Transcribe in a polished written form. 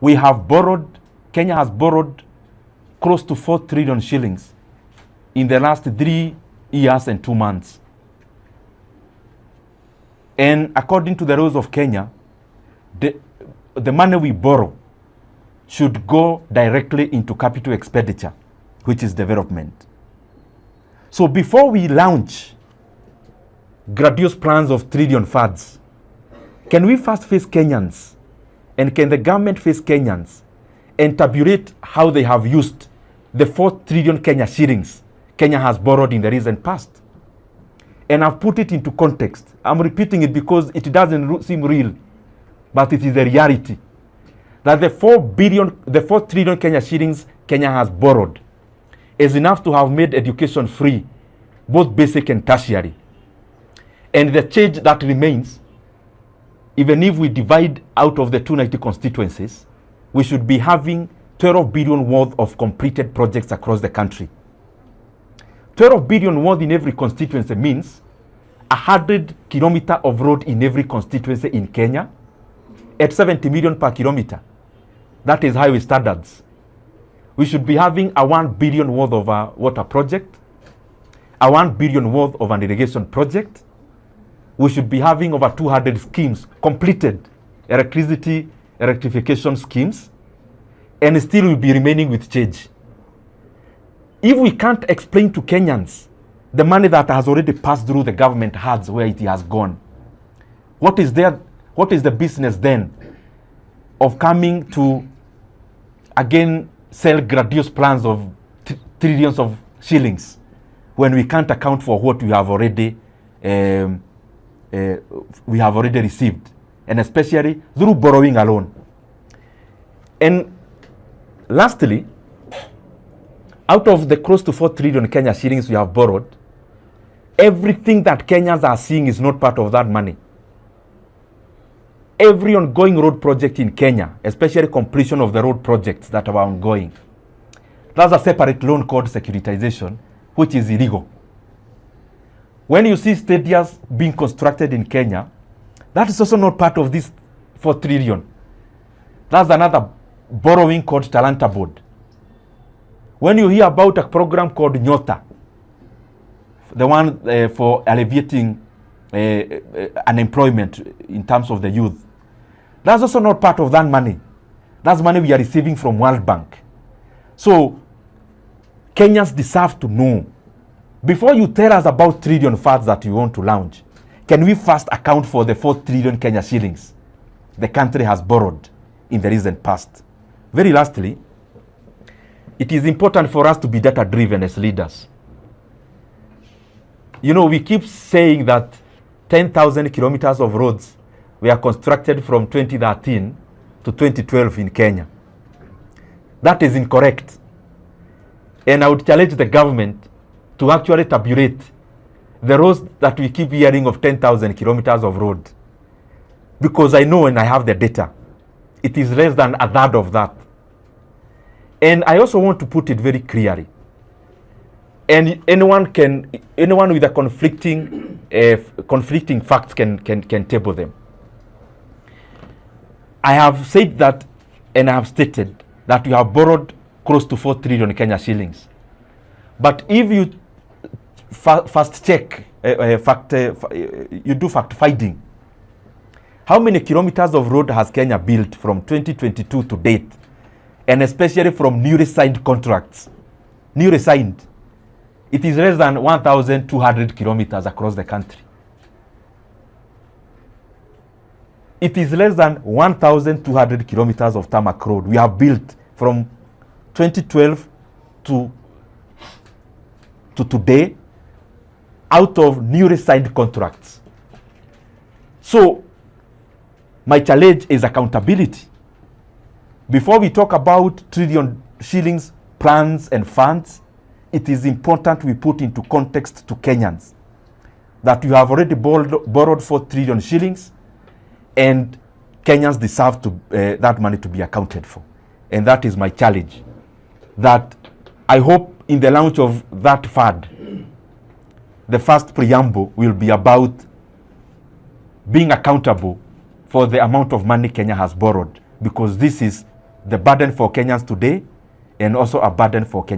Kenya has borrowed close to 4 trillion shillings in the last 3 years and 2 months. And according to the rules of Kenya, the money we borrow should go directly into capital expenditure, which is development. So before we launch grandiose plans of trillion funds, can we first face Kenyans, and can the government face Kenyans and tabulate how they have used the 4 trillion Kenya shillings Kenya has borrowed in the recent past? And I've put it into context. I'm repeating it because it doesn't seem real, but it is a reality. That the 4 trillion Kenya shillings Kenya has borrowed is enough to have made education free, both basic and tertiary. And the change that remains, even if we divide out of the 290 constituencies, we should be having 12 billion worth of completed projects across the country. 12 billion worth in every constituency means 100 kilometers of road in every constituency in Kenya at 70 million per kilometer. That is highway standards. We should be having a 1 billion worth of a water project, a 1 billion worth of an irrigation project. We should be having over 200 schemes completed, electricity rectification schemes, and still we'll be remaining with change. If we can't explain to Kenyans the money that has already passed through the government hands where it has gone, what is the business then of coming to again sell grandiose plans of trillions of shillings when we can't account for what we have already received, and especially through borrowing alone. And lastly, out of the close to 4 trillion Kenya shillings we have borrowed, everything that Kenyans are seeing is not part of that money. Every ongoing road project in Kenya, especially completion of the road projects that are ongoing, that's a separate loan called securitization, which is illegal. When you see stadiums being constructed in Kenya, that is also not part of this 4 trillion. That's another borrowing called Talanta Board. When you hear about a program called Nyota, the one for alleviating unemployment in terms of the youth, that's also not part of that money. That's money we are receiving from World Bank. So Kenyans deserve to know, before you tell us about trillion funds that you want to launch, can we first account for the 4 trillion Kenya shillings the country has borrowed in the recent past? Very lastly, it is important for us to be data-driven as leaders. You know, we keep saying that 10,000 kilometers of roads were constructed from 2013 to 2012 in Kenya. That is incorrect. And I would challenge the government to actually tabulate the roads that we keep hearing of 10,000 kilometers of road. Because I know, and I have the data, it is less than a third of that. And I also want to put it very clearly. And anyone with a conflicting facts can table them. I have said that, and I have stated that we have borrowed close to 4 trillion Kenya shillings. But if you fast check, you do fact finding, how many kilometers of road has Kenya built from 2022 to date? And especially from newly signed contracts. Newly signed. It is less than 1,200 kilometers across the country. It is less than 1,200 kilometers of tarmac road we have built from 2012 to today out of newly signed contracts. So, my challenge is accountability. Before we talk about trillion shillings plans and funds, it is important we put into context to Kenyans that you have already borrowed 4 trillion shillings, and Kenyans deserve that money to be accounted for. And that is my challenge. That I hope in the launch of that fund, the first preamble will be about being accountable for the amount of money Kenya has borrowed, because this is the burden for Kenyans today and also a burden for Kenyans